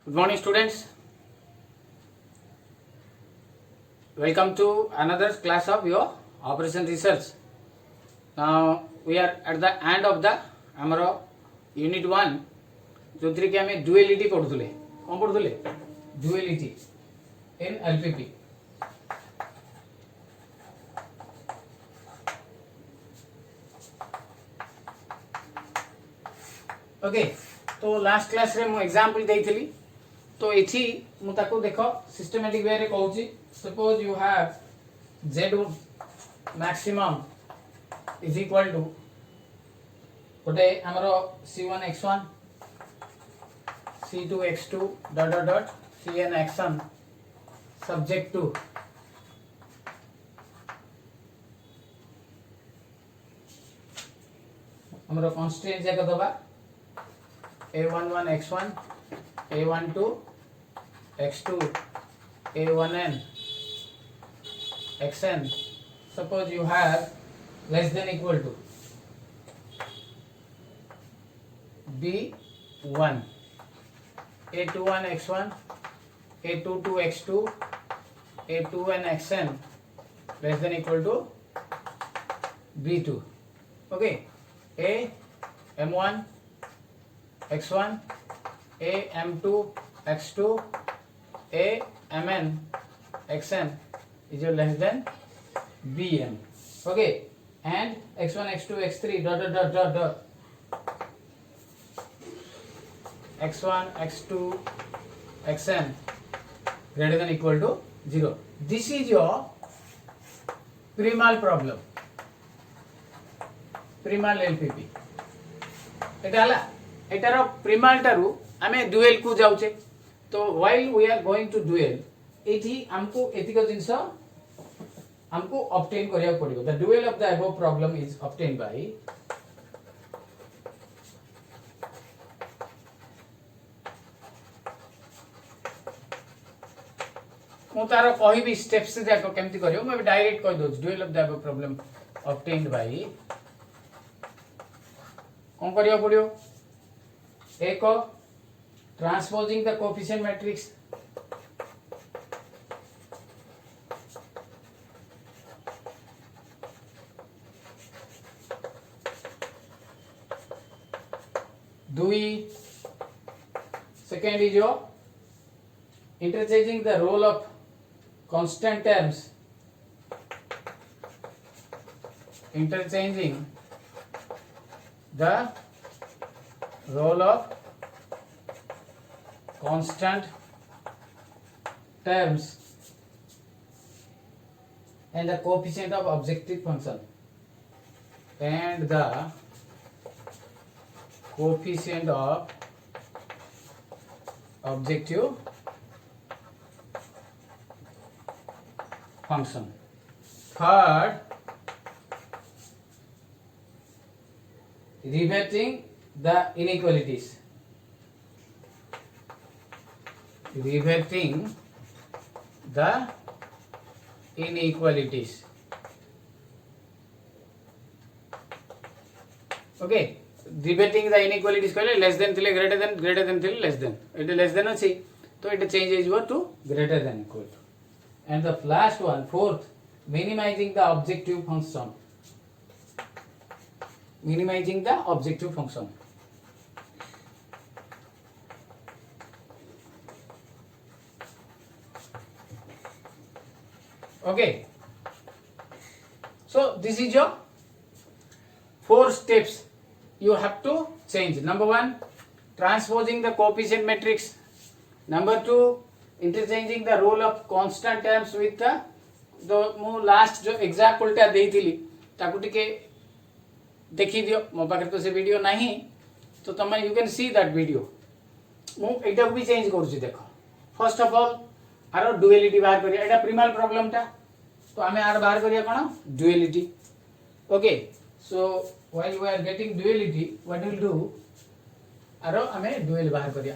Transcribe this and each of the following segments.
Good morning, students. Welcome to another class of your operation research. Now we are at the end of the amaro unit 1 जो थी कि हमें duality पढ़ुले कौन पढ़ुले duality in LPP. Okay तो last class रे मु example देइथिली तो एठी मु ताको देखो सिस्टमैटिक वे रे कहूची suppose you have z maximum is equal to गोटे हमरो c1 x1 c2 x2 dot dot dot cn xn subject to हमरो कांस्टेंट जाक दबा a11 x1 a12 x2 a1n xn. Suppose you have less than equal to b1 a21 x1 a22 x2 a2n xn less than equal to b2. Okay, a m1 x1 a m2 x2 a mn xn is less than bm. Okay, and x1 x2 x3 dot dot dot dot dot x1 x2 xn greater than equal to 0. This is your primal problem, primal LPP. एटा हला एटार प्रिमाल टारू आमे dual को जाउचे तो while we are going to dual एठी हमको एतिक जिंस हमको ऑब्टेन करिया पड़िबो. The dual of the above problem is obtain by मु तार कहिबी स्टेप्स जाको केमति करियो मैं डायरेक्ट कहि दो dual of the above problem obtained by कोन करिया पड़ियो एक ट्रांसपोजिंग द कोएफिशिएंट मैट्रिक्स दुई second is your interchanging the role of constant terms, interchanging the role of constant terms and the coefficient of objective function and the coefficient of objective function. Third, reverting the inequalities, reverting the inequalities. Okay, reverting the inequalities कहले less than थिले greater than थिले less than it less than अछि तो it change is to greater than equal to. And the last one, fourth, minimizing the objective function. Minimizing the objective function. Okay. So this is your 4 steps you have to change. Number 1, transposing the coefficient matrix. Number 2, interchanging the role of constant terms with the मु last जो example टा देइथिली ताकू टिके देखि दियो मो पाखे तो से वीडियो नाही तो तमे you can see that video मु एटा भी चेंज करूची. देखो फर्स्ट ऑफ ऑल आरो डुअलिटी बाहर करिया एटा प्रिमाल प्रॉब्लम टा तो हमें आर बाहर करिया कोन duality. Okay, so while we are getting duality what will do आरो हमें डुअल बाहर करिया.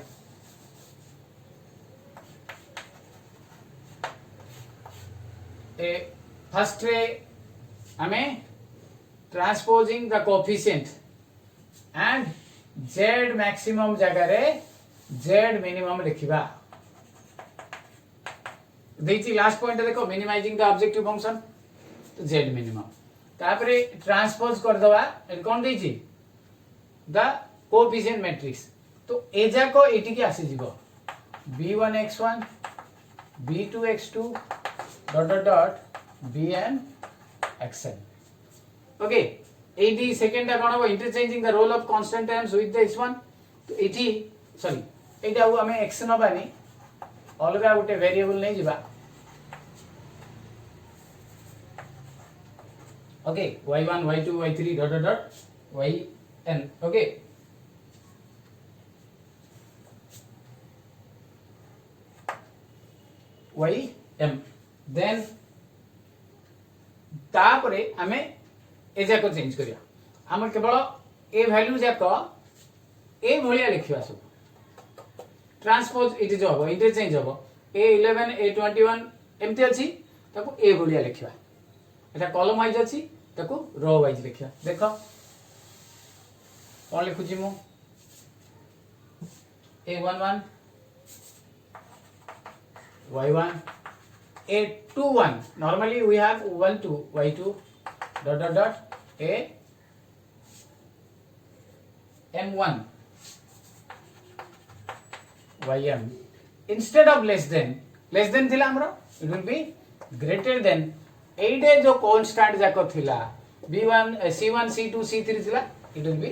फर्स्ट रे हमें transposing the coefficient and z maximum जगह रे जेड मिनिमम लिखिबा देछि लास्ट पॉइंट देखो मिनिमाइजिंग द ऑब्जेक्टिव फंक्शन तो जेड मिनिमम तापरे ट्रांसपोज कर दवा एट कोन देछि द कोएफिशिएंट मैट्रिक्स तो ए जाको एटी के आसी जीवो b1x1 b2x2 dot dot dot bn xn okay एटी सेकंड कोन हो interchanging the role of constant terms with this one तो एटी सॉरी एटा हमें x नबानी अलगा गोटे वेरिएबल नहीं जिबा okay y1 y2 y3 dot dot dot yn okay ym then तापरे हमें ए जाको चेंज करिया हम केवल ए वैल्यू जाको ए भलिया लिखिबा सब ट्रांसपोज इट जो हो इंटरचेंज हो a11 a21 एमती अछि ताको ए भलिया लिखिबा एटा कॉलम वाइज अछि ताको रो वाइज लिखिबा देखो कोन लिखु छी मु a11 y1 a21 normally we have 1 2 y2 dot dot dot a m1 ym instead of less than थिला हमरो it will be greater than 8 जो constant जाको थिला b1 c1 c2 c3 थिला it will be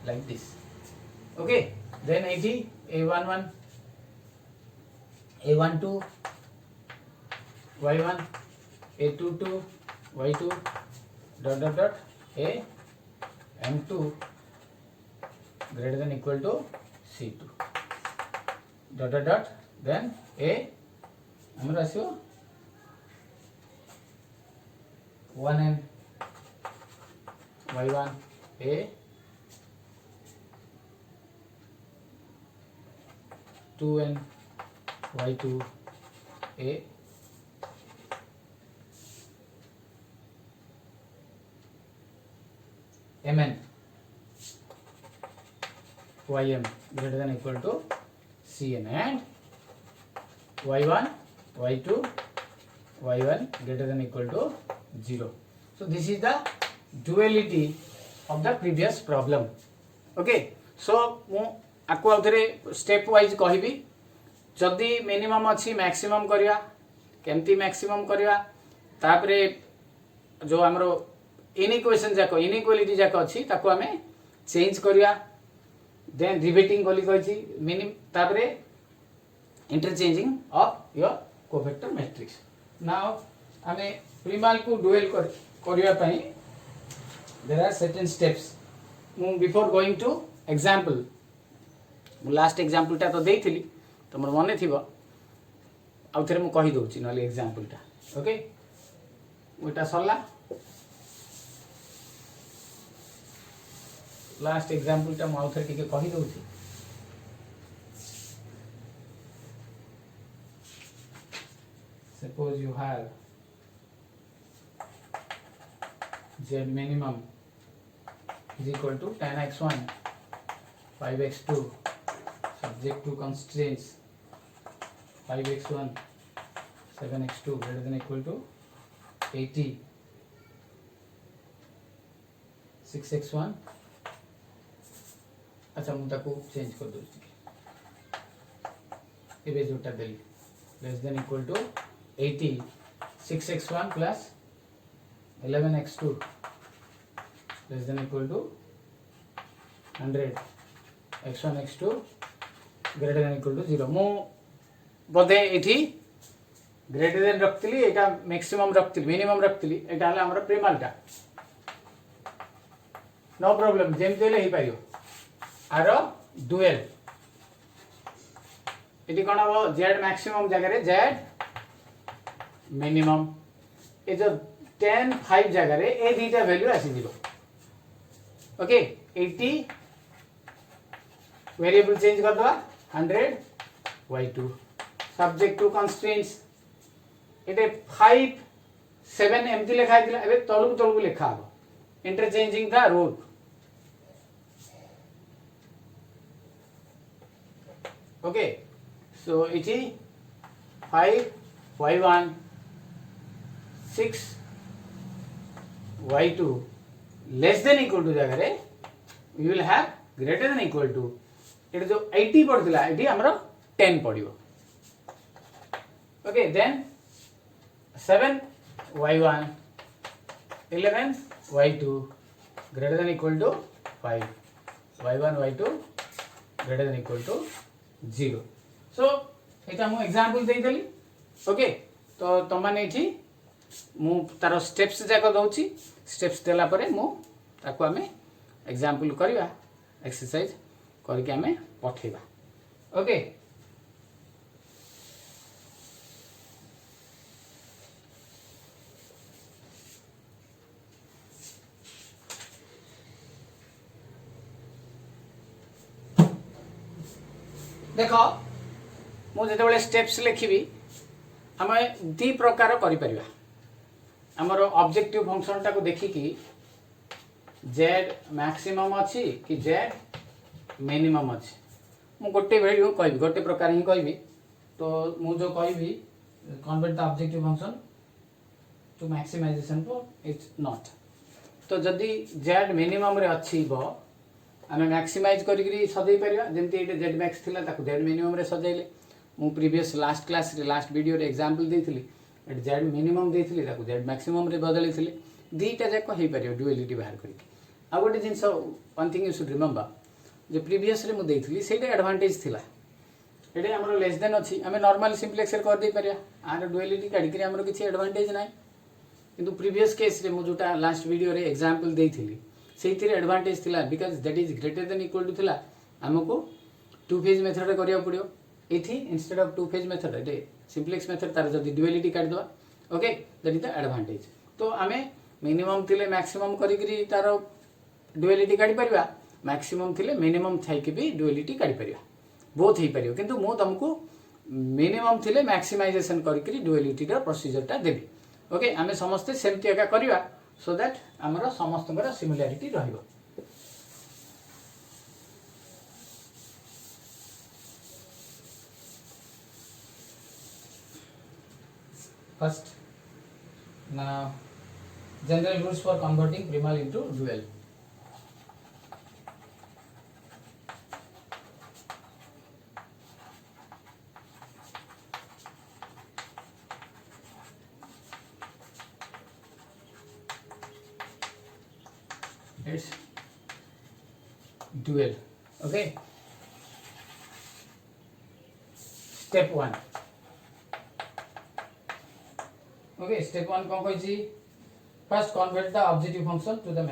like this okay then 80 a11 a12 y1 a22 y2 dot dot dot a m2 greater than equal to c2 dot dot dot then a हमर आसियो 1n y1 a 2n y2 a mn ym greater than equal to cn and y1 y2 y1 greater than equal to 0 so this is the duality of the previous problem okay so मु आको आउथरे step wise कहबी जदी minimum अछि maximum करिया केमती maximum करिया तापरे जो हमरो इनइक्वेशन जाको इनइक्वालिटी जाको अछि ताको हमें चेंज करिया देन रिपीटिंग कोली कहछि मिनिमम तापरे interchanging of your cofactor matrix now हमें प्रिमाल को डुएल करिया पई देयर आर सर्टेन स्टेप्स मु बिफोर गोइंग टू एग्जांपल मु लास्ट एग्जांपल ता तो देइथिली तमर मने थिबो आउ थरे मु कहि दोछि नले एग्जांपल ता ओके ओटा सरला लास्ट एग्जांपल ता मु आउ थरे टिके कहि दोछि suppose you have z minimum is equal to 10x1 5x2 subject to constraints 5x1 7x2 greater than equal to 80 6x1 अच्छा मु ताको चेंज कर दोछि एबे जोटा देली less than equal to 80 6x1 plus 11x2 less than equal to 100 x1 x2 greater than equal to 0 मु बोधे एठी greater than रखतली एटा maximum रखतली minimum रखतली एटा हला हमर प्रिमालटा नो प्रॉब्लम जेम देले ही पारियो आरो डुएल एटी कोन हो z मैक्सिमम जगह रे z मिनिमम ए जो 10 5 जगह रे ए दीटा वैल्यू आसी दिबो ओके 80 वेरिएबल चेंज कर दवा 100 y2 सब्जेक्ट टू कंस्ट्रेंट्स एटे 5 7 एमती लिखा दिला एबे तळु लिखा हो interchanging the rule okay so it 5y1 6y2 less than equal to जगह रे we will have greater than equal to ये जो 80 पड़ता ये आमर 10 पड़ो okay then 7y1 11y2 greater than equal to 5 y1 y2 greater than equal to 0 so एटा मु example देई देली ओके तो तुम माने एठी मु तार स्टेप्स जाक दउची स्टेप्स देला परे मु ताको हमें एग्जांपल करबा एक्सरसाइज करके हमें पठेबा ओके देख मुझे स्टेप्स लिखी आम दी प्रकार करिपरिबा आमर ऑब्जेक्टिव फंक्शन टाको देखिकी जेड मैक्सिमम अच्छी कि जेड मिनिमम अच्छी मु गोटे वीडियो कहबी गोटे प्रकार ही कहबी तो मु जो कहबी convert the objective function to maximisation for it's not तो जदि जेड मिनिमम रे अच्छी बो आम मैक्सिमाइज करी सजै पारिबा जेमती एटे जेड मैक्स थिला ताको जेड मिनिमम रे सजैले मु प्रीवियस लास्ट क्लास रे लास्ट वीडियो रे एग्जांपल देथिली एटे जेड मिनिमम देथिली ताको जेड मैक्सिमम रे बदलै थिले दीटा जाक हेई पारिबो ड्युअलिटी बाहर करी आ गोटे जिंस one thing you should remember जे प्रीवियस रे मु देथिली सेटा एडवांटेज थिला एटे हमरो लेस देन अछि आमे नॉर्मल सिंप्लेक्स रे कर दे पारिया आर ड्युअलिटी काढी करी हमरो किछि एडवांटेज नाही किंतु प्रीवियस केस रे मु जोटा लास्ट वीडियो रे एग्जांपल देथिली से एडवांटेज थिला because that is greater than equal to थिला हमको टू फेज मेथड करिया पड़ियो एथि instead of two phase method एटे सिंप्लेक्स मेथड तार जदी ड्युअलिटी काट दवा okay that is the advantage तो आमे मिनिमम थिले मैक्सिमम करी करी तार ड्युअलिटी काढी परिबा मैक्सिमम थिले मिनिमम थाई के भी ड्युअलिटी काढी परिबा बोथ ही परियो किंतु मु तुमको मिनिमम थिले मैक्सिमाइजेशन करी करी ड्युअलिटी रा प्रोसीजर ता देबी ओके आमे समस्त सेमति एका करिवा so that आमर समस्त सिमिलारिटी रहिबो first now general rules for converting primal into dual it's dual okay step 1 okay step 1 कौन कहि first convert the objective function to the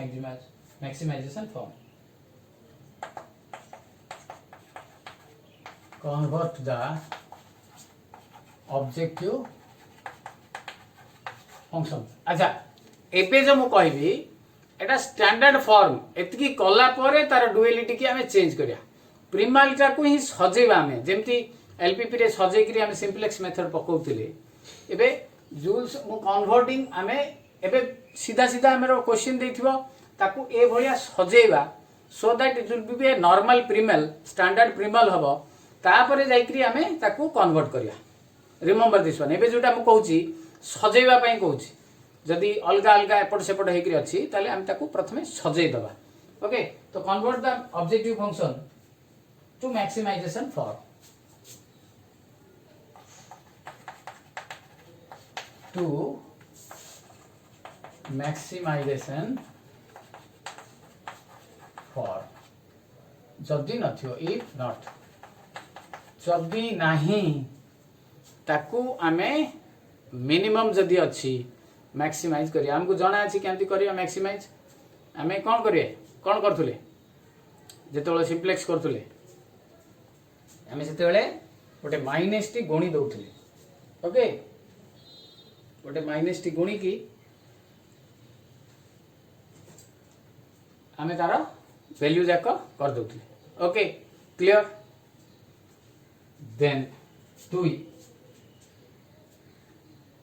maximization form convert the objective function अच्छा एपे जो मु कहबी एटा standard form एतकी कला परे तार ड्युअलिटी की हमें चेंज करिया प्रिमालिटा को ही सजेबा हमें जेमती एलपीपी रे सजे करी हमें सिंप्लेक्स मेथड पकोउतिले एबे जूल्स मु कन्वर्टिंग हमें एबे सीधा सीधा हमरो क्वेश्चन देथिबो ताकू ए भलिया सजेबा so that it will be a normal primal standard primal हबो तापरे जाई करी हमें ताकू कन्वर्ट करिया रिमेंबर दिस वन एबे जोटा मु कहूची सजेबा पई कहूची जदि अलग अलग एपट सेपट होकर अच्छी ताले हम ताकू प्रथमे सजै दबा ओके तो convert the objective function to maximisation for जदि नथियो इफ नॉट जदि नाही ताकू आमे मिनिमम जदि अच्छी मैक्सिमाइज करिया हमको जाना अछि केमती करिया मैक्सिमाइज हमें कोन करिए कोन करथुले जेतोले सिंप्लेक्स करथुले हमें सेतेले गोटे माइनस टी गुणी दउथले ओके गोटे माइनस टी गुणी की हमें तार वैल्यू जाक कर दउथले okay clear then 2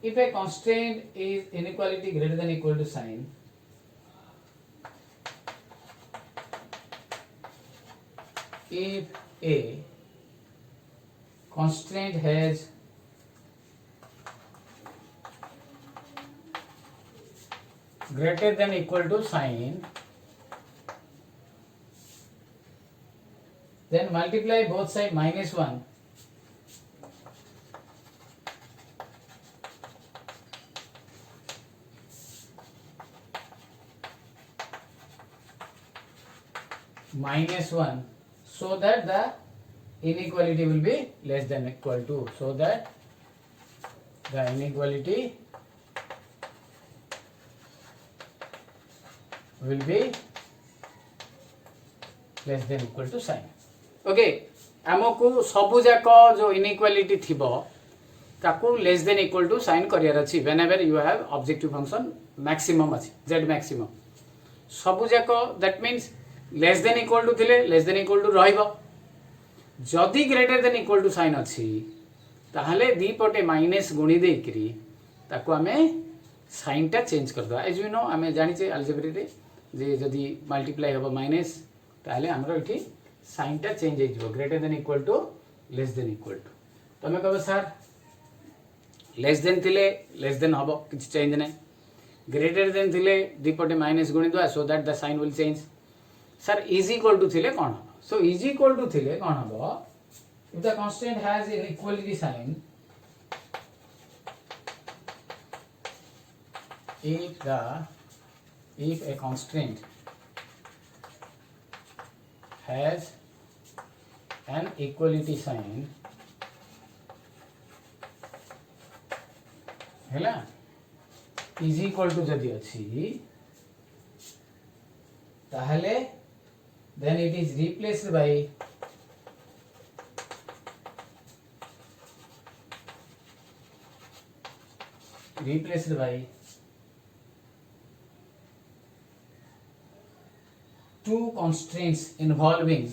if a constraint is inequality greater than equal to sign if a constraint has greater than equal to sign, then multiply both sides -1 -1 so that the inequality will be less than equal to, so that the inequality will be less than equal to sign. Okay आमको सबु जाक जो inequality थिबो ताकू less than equal to sign करियर अछि whenever you have objective function maximum अछि z maximum सबु जाक that means less than equal to थिले लेस देन इक्वल टू रहइबो जदी greater than equal to sign अछि ताहले दी पटे माइनस गुणी देकरी ताकू हमें साइन टा चेंज कर दो एज यू नो हमें जानि छे अलजेब्रा रे जे जदी मल्टीप्लाई होबो माइनस ताहले हमरो इठी साइन टा चेंज हो जिवो greater than equal to less than equal to तमे कहबो सर लेस देन थिले लेस देन हबो किछ चेंज नै ग्रेटर देन थिले दी पटे माइनस गुणी दो so that the sign will change sir is equal to थिले कोन हबो सो इज इक्वल टू थिले कोन हबो if the constant has an equality sign if a constraint has an equality sign हैला is equal to जदि अछि ताहले then it is replaced by two constraints involving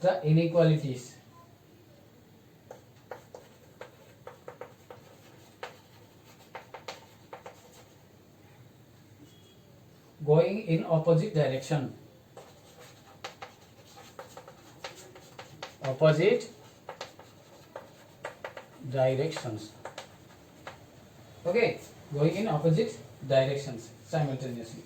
the inequalities going in opposite directions okay going in opposite directions simultaneously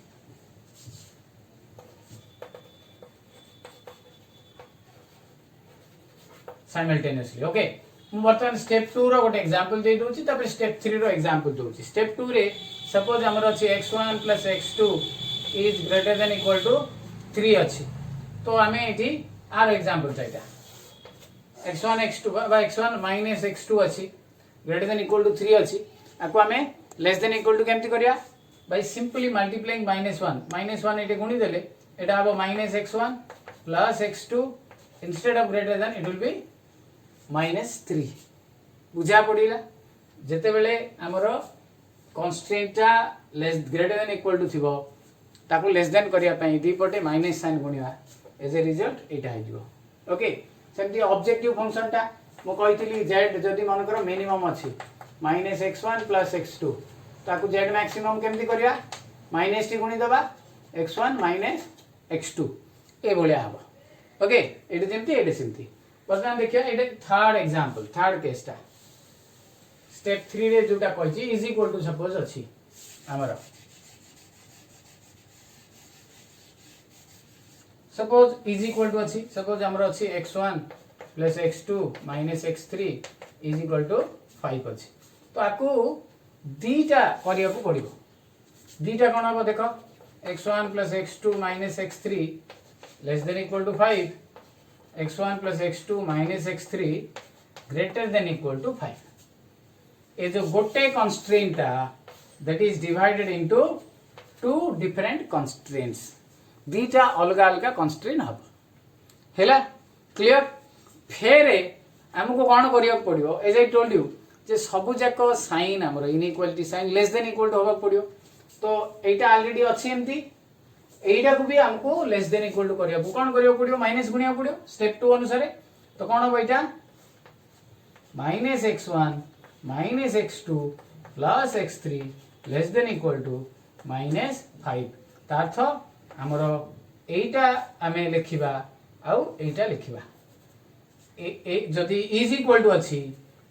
okay मु बर्तमान step 2 रो गोटे example दे दोची तापर स्टेप 3 रो एग्जांपल दोची स्टेप 2 रे सपोज हमर अछि x1 + x2 is greater than equal to 3 अछि तो हमें एठी आर एग्जांपल चाइता x1 x2 बा x1 - x2 अछि ग्रेटर देन इक्वल टू 3 अछि आको हमें लेस देन इक्वल टू केमति करिया बाय सिंपली मल्टीप्लाइंग -1 एटे गुणी देले एटा हबो -x1 + x2 instead of greater than it will be -3 बुझा पड़िला जेते बेले हमरो कांस्टेंटा less greater than equal to थिबो ताको लेस देन करिया पई दी पटे माइनस साइन गुणिया एज ए रिजल्ट एटा आइजो ओके सेमती ऑब्जेक्टिव फंक्शन टा मो कहितली z जदी मन करो मिनिमम अछि -x1 + x2 ताको z मैक्सिमम केमती करिया -t गुणी दबा x1 - x2 ए भलिया हबो ओके एटे जेमती एटे सेमती वर्तमान देखिया एटे थर्ड एग्जांपल थर्ड केस टा स्टेप 3 रे जोटा कहछि इज इक्वल टू सपोज अछि हमर सपोज इज इक्वल टू अछि सपोज हमर अछि x1 + x2 - x3 is equal to 5 अछि तो आकू दीटा करिया को पड़िबो दीटा कोन हबो देखो x1 + x2 - x3 less than equal to 5 x1 + x2 - x3 greater than equal to 5 ए जो गोटे constraint that is divided into two different constraints दीटा अलग अलग कंस्ट्रेंट हब हैला क्लियर फेरे हमको कोन करिया पड़ियो एज आई टोल्ड यू जे सबु जाक साइन हमर inequality sign less than equal to होबा पड़ियो तो एटा ऑलरेडी अछि एमती एटा को भी हमको लेस देन इक्वल टू करिया कोन करिया पड़ियो माइनस गुणिया पड़ियो स्टेप 2 अनुसार तो कोन हो एटा -x1 - x2 + x3 less than equal to -5 तार्थ हमर एटा आमे लिखिबा आउ एटा लिखिबा जदि इज इक्वल टू अछि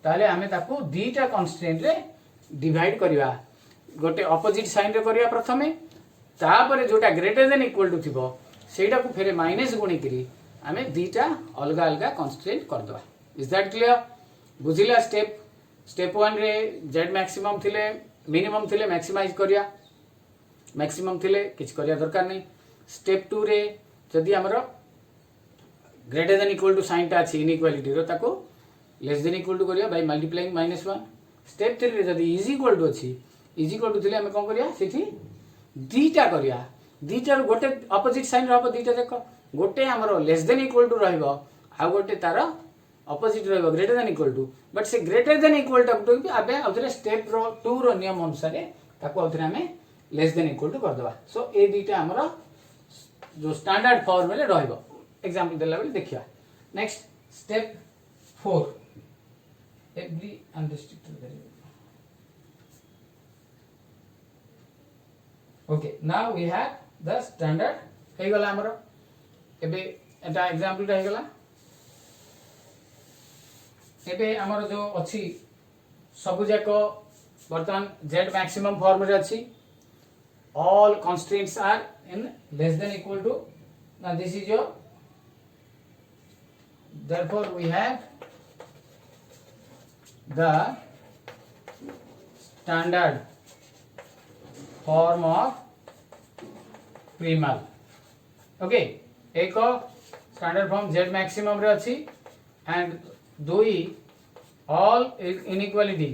ताले आमे ताको दीटा कांस्टेंट रे डिवाइड करिवा गोटे ऑपोजिट साइन रे करिया प्रथमे तापरे जोटा ग्रेटर देन इक्वल टू थिबो सेटा को फेरे माइनस गुणी करी आमे दीटा अलगा अलगा कांस्टेंट कर दवा इज दैट क्लियर बुझिला स्टेप 1 रे z मैक्सिमम थिले मिनिमम थिले मैक्सिमाइज करिया मैक्सिमम थिले किछ करिया दरकार नहीं स्टेप 2 रे जदि हमरो greater than equal to sign टा अछि इनइक्वालिटी रो ताको लेस देन इक्वल टू करिया बाय मल्टीप्लाइंग -1 स्टेप 3 रे जदि इज इक्वल टू अछि इज इक्वल टू थिले हम कोन करिया सेठी दीटा करिया दीटा रो गोटे ऑपोजिट साइन रहबो दीटा देखो गोटे हमरो लेस देन इक्वल टू रहबो आ गोटे तार ऑपोजिट रहबो greater than equal to but से ग्रेटर देन इक्वल टू आबे आउथरे स्टेप रो 2 रो नियम अनुसार ताको आउथरे हमें लेस देन इक्वल टू कर दबा सो ए दीटा हमरो जो स्टैंडर्ड फॉर्म में रहबो एग्जांपल देला बेले देखिया next step 4 every unrestricted variable okay now we have the standard हे गला हमरो एबे एटा एग्जांपल रे गला एबे हमरो जो अछि सब जाको वर्तमान z मैक्सिमम फॉर्म रे अछि all constraints are in less than equal to now this is your therefore we have the standard form of primal okay एक standard form z maximum रे अछि and दुई all inequality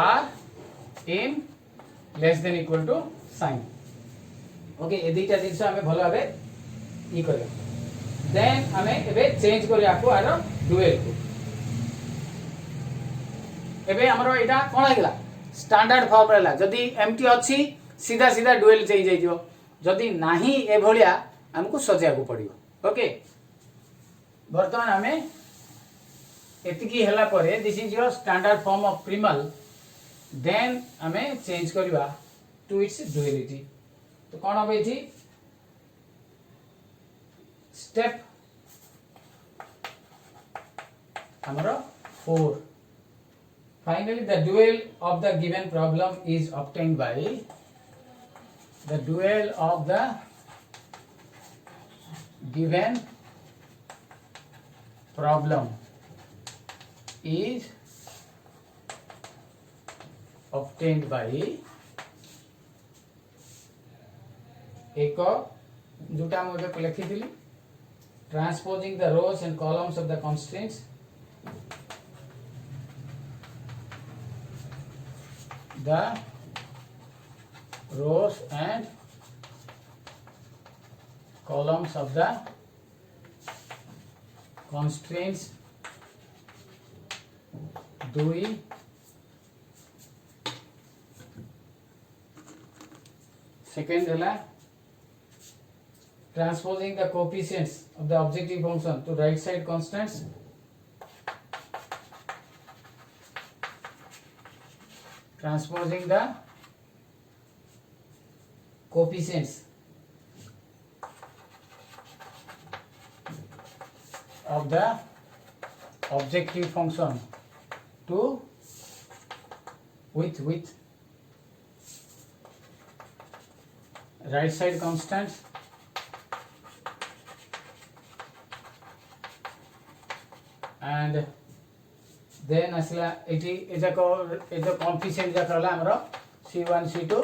are in less than equal to sign okay ए दुईटा जिंस हमें भलो भाबे ई करिया देन हमें एबे चेंज करिया को आरो डुअल को एबे हमरो एटा कोन हेगला स्टैंडर्ड फॉर्म रहला जदी एमटी अछि सीधा सीधा डुअल चेंज जाई दियो जदी नाही ए भलिया हमको सजिया को पड़ियो ओके वर्तमान हमें एतिकी हला परे this is your standard form of primal then हमें चेंज करवा टू इट्स डुअलिटी तो कौन हम ये स्टेप हमारा 4 finally the dual of the given problem is obtained by the dual of the given problem is obtained by एक जोटा मुझे लिखी थी transposing the rows and columns of the constants the rows and columns of the constants दुई second है transposing the coefficients of the objective function to right side constants transposing the coefficients of the objective function to with right side constants and then असला eighty एजा को azo coefficient जा कहला हमरो c1 c2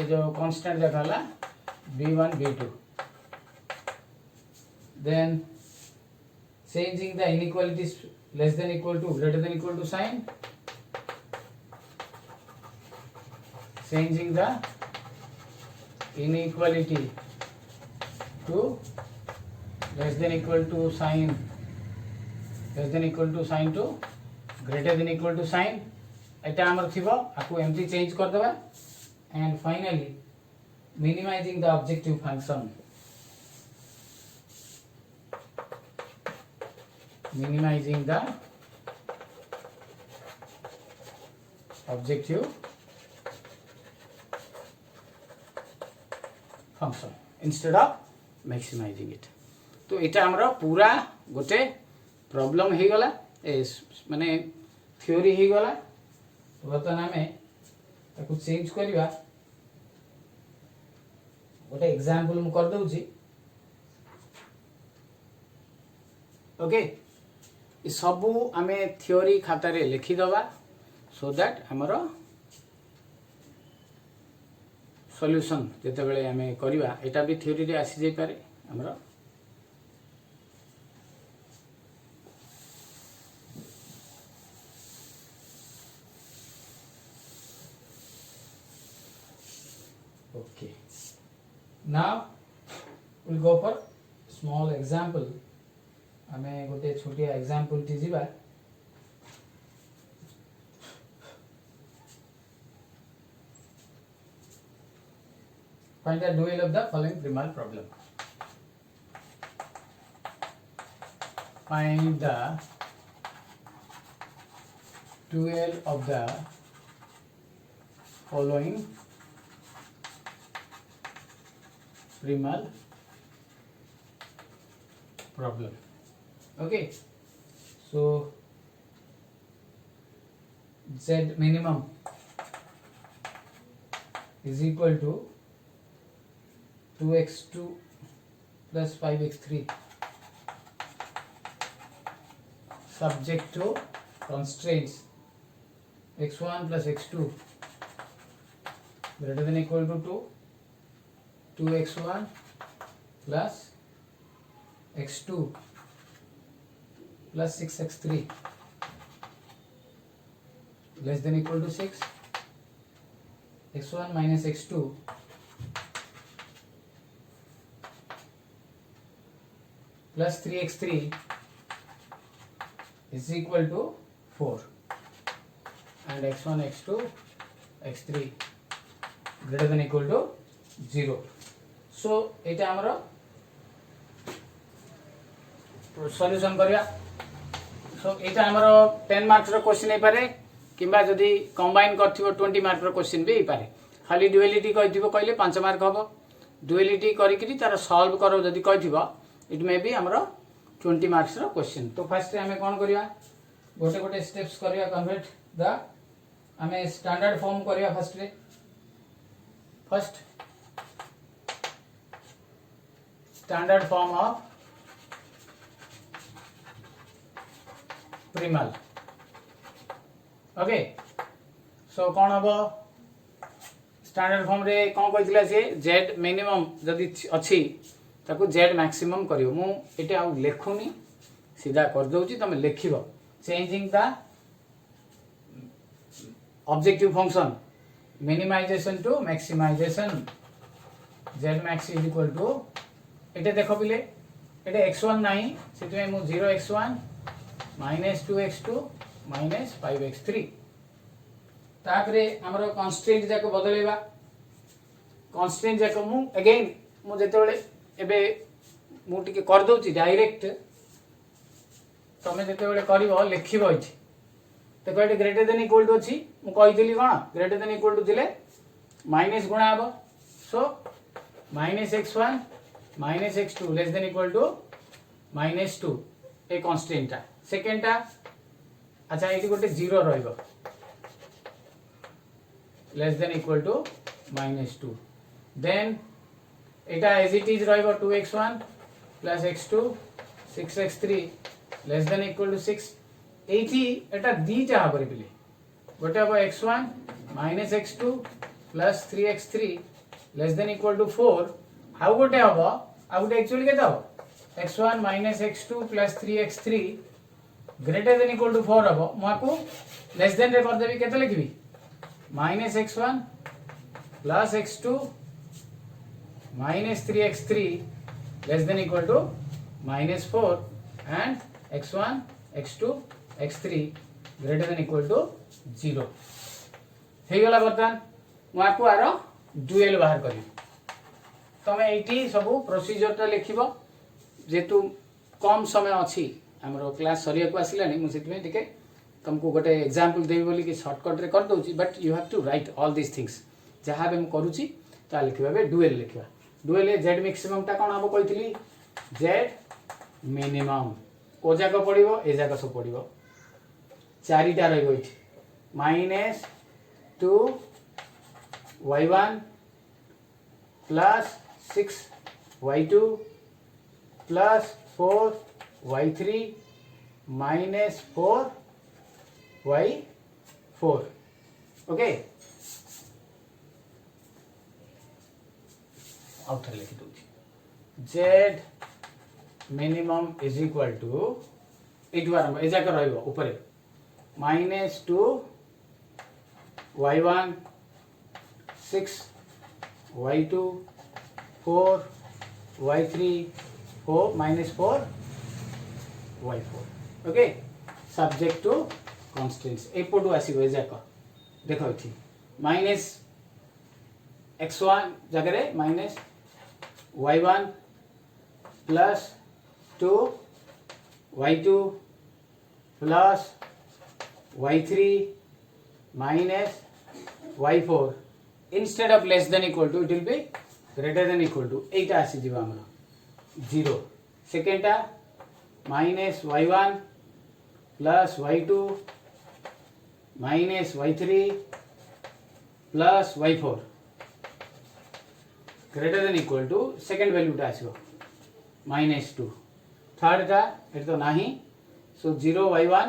azo constant जा कहला b1 b2 then changing the inequalities less than equal to greater than equal to sign changing the inequality to less than equal to sign less than equal to sign to greater than equal to sign एटा हमर थिबो आकु MT change कर देबा and finally minimising the objective function minimizing the objective function instead of maximising it. तो यहाँ आमर पूरा गोटे problem हो गला माने थ्योरी हो गला। तो बर्तमान आम चेंज करवा गोटे एग्जांपल मु कर दउची। ओके सबू आमे थ्योरी खातार लिखिदबा सो दैट आमर सॉल्यूशन जिते बड़े आम करवा एटा भी थ्योरी रे आसी जाई पारे आमर। Okay now will go for small example. आमे गोटे छोटिया एग्जांपल टी जीवा। Find the dual of the following primal problem. Find the dual of the following primal problem. Okay, so Z minimum is equal to 2x2 plus 5x3 subject to constraints x1 plus x2 greater than equal to 2, 2x1 plus x2 plus 6x3 less than equal to 6, x1 minus x2 plus 3x3 is equal to 4 and x1 x2 x3 greater than equal to 0. So एटा हमरो solution करिया। सो एटा हमरो 10 marks रो question हे पारे किबा जदी combine करथिबो 20 mark रो question भी हे पारे। खाली duality कहिथिबो कहले 5 मार्क हबो। ड्युअलिटी करि करी तार सॉल्व करो जदी कहिथिबो इट मे बी हमरो 20 मार्क्स रो क्वेश्चन। तो फर्स्ट हमें कोन करिया गोटे गोटे स्टेप्स करिया कन्वर्ट द हमें स्टैंडर्ड फॉर्म करिया। First standard form of primal। Okay so कोन हबो स्टैंडर्ड फॉर्म रे कोन कहितला से z मिनिमम जदी अछि ताको z मैक्सिमम करियो। मु एटा आ लेखुनी सीधा कर दउची तमे लेखिबो changing the objective function minimization to maximization z max is equal to एटा देखो बिले एटा x1 नाही सेति मु 0x1 minus 2x2 minus 5x3 तापरे हमरो कांस्टेंट जाको बदलेबा। कांस्टेंट जाको मु अगेन मु जेतेबेले एबे मु टिके कर दउची डायरेक्ट तमे जेतेबेले करिवो लिखिबो इठी देखो एटा ग्रेटर देन इक्वल टू अछि मु कहितली कोन ग्रेटर देन इक्वल टू दिले माइनस गुणा हबो। So minus x1 minus x2 less than equal to minus 2 ए कांस्टेंट ता सेकंड ता अच्छा एटी गोटे 0 रहइबो less than equal to minus 2 then एटा एज इट इज रहइबो 2x1 plus x2 6x3 less than equal to 6 एटी एटा दीटा हबरे बिले गोटे हबो x1 minus x2 plus 3x3 less than equal to 4 हाउ गोटे हबो आ गोटे एक्चुअली केता हो x1 minus x2 plus 3x3 greater than equal to 4 हबो माको लेस देन रे कर देबी केते लिखबी minus x1 plus x2 minus 3x3 less than equal to minus 4 and x1 x2 x3 greater than equal to 0 हे गला बर्तन माको आरो डुअल बाहर करी तमे एटी सब प्रोसीजर ता लिखिबो जेतु कम समय अछि हमरो क्लास सरिया को आसिलानी मु सेति टिके तुमको गोटे एग्जांपल देवी बोली कि शॉर्टकट रे कर दोची but you have to write all this things जहाँ भी हम करूची ता लिखिबा बे डुएल लिखिबा डुएल ए जेड मैक्सिमम ता कोन हम कहितली जेड मिनिमम को जाक पड़िबो ए जाक सब पड़िबो चारिटा रहइबो इठी minus 2 y1 plus 6 y2 plus 4 y3 minus 4 y4 okay आउटर लिखि दउची z minimum is equal to एटू आरंभ ए जाक रहइबो ऊपर minus 2 y1 6 y2 4 y3 4 minus 4 y4 okay subject to constants एपटू आसीबो ए जाक देखो इठी माइनस x1 जगह minus y1 plus 2 y2 plus y3 minus y4 instead of less than equal to it will be greater than equal to 8 आसी जीवा हमरा 0 सेकेंड टा minus y1 plus y2 minus y3 plus y4 greater than equal to second value टा आसीबो -2 third टा eight तो नाही सो 0 y1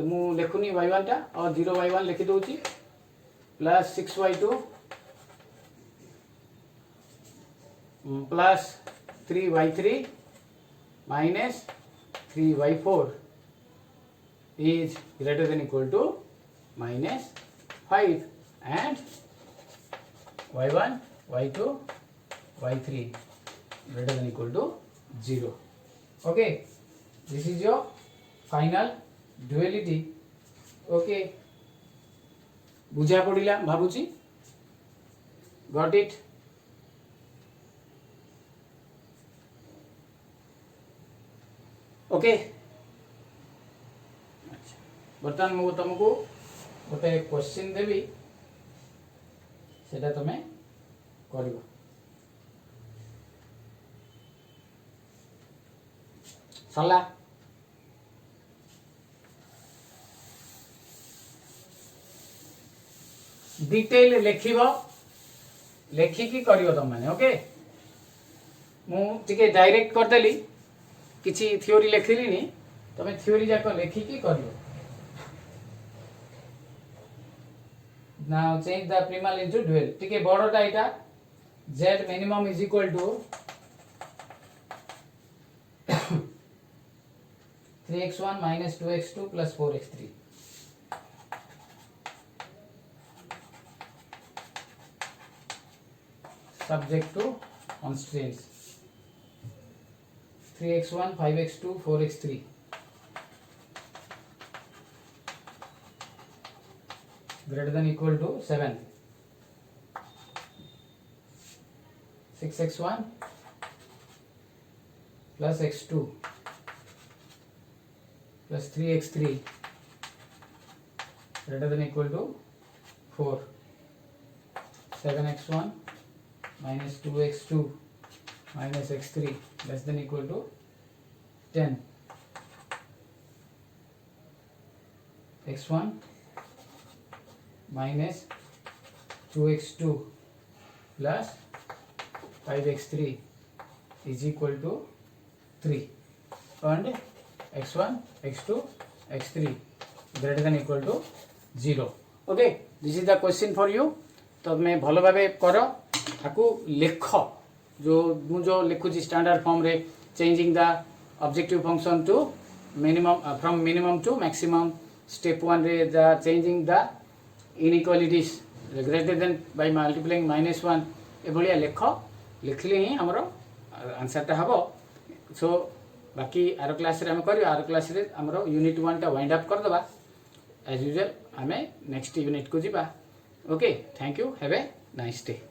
मु लेखुनी y1 टा और 0 y1 लिखि दोची plus 6 y2 plus 3 y3 minus 3 y4 is greater than equal to -5 and y1 y2 y3 greater than equal to 0 okay this is your final duality okay बुझा पड़िला भाबुची got it okay अच्छा बर्तमान मु तुमको गोटे क्वेश्चन देबी सेटा तमे करिवो सरला डिटेल लेखिबो लेखिकी करियो तुम माने ओके मु टिके डायरेक्ट कर देली किछि थ्योरी लेखिली नी तमे थ्योरी जाको लेखिकी करियो now change the primal into dual टिके बड़टा एटा z minimum is equal to 3x1 minus 2x2 plus 4x3 subject to constraints 3x1 5x2 4x3 greater than equal to 7 6x1 plus x2 plus 3x3 greater than equal to 4 7x1 minus 2x2 minus x3 less than equal to 10 x1 minus 2x2 plus 5x3 is equal to 3 and x1 x2 x3 greater than equal to 0 okay this is the question for you तो मैं भल भाव कर ताकू लेख जो लिखुची standard form रे changing the objective function to minimum from minimum to maximum step 1 रे the changing the inequalities greater than by multiplying -1 ए भलिया लेख लिखले ही हमर आंसर टा हबो सो बाकी आर क्लास रे हम करियो आर क्लास रे हमर यूनिट 1 टा वाइंड अप कर दबा एज यूजुअल हमें नेक्स्ट यूनिट को जीबा okay thank you have a nice day.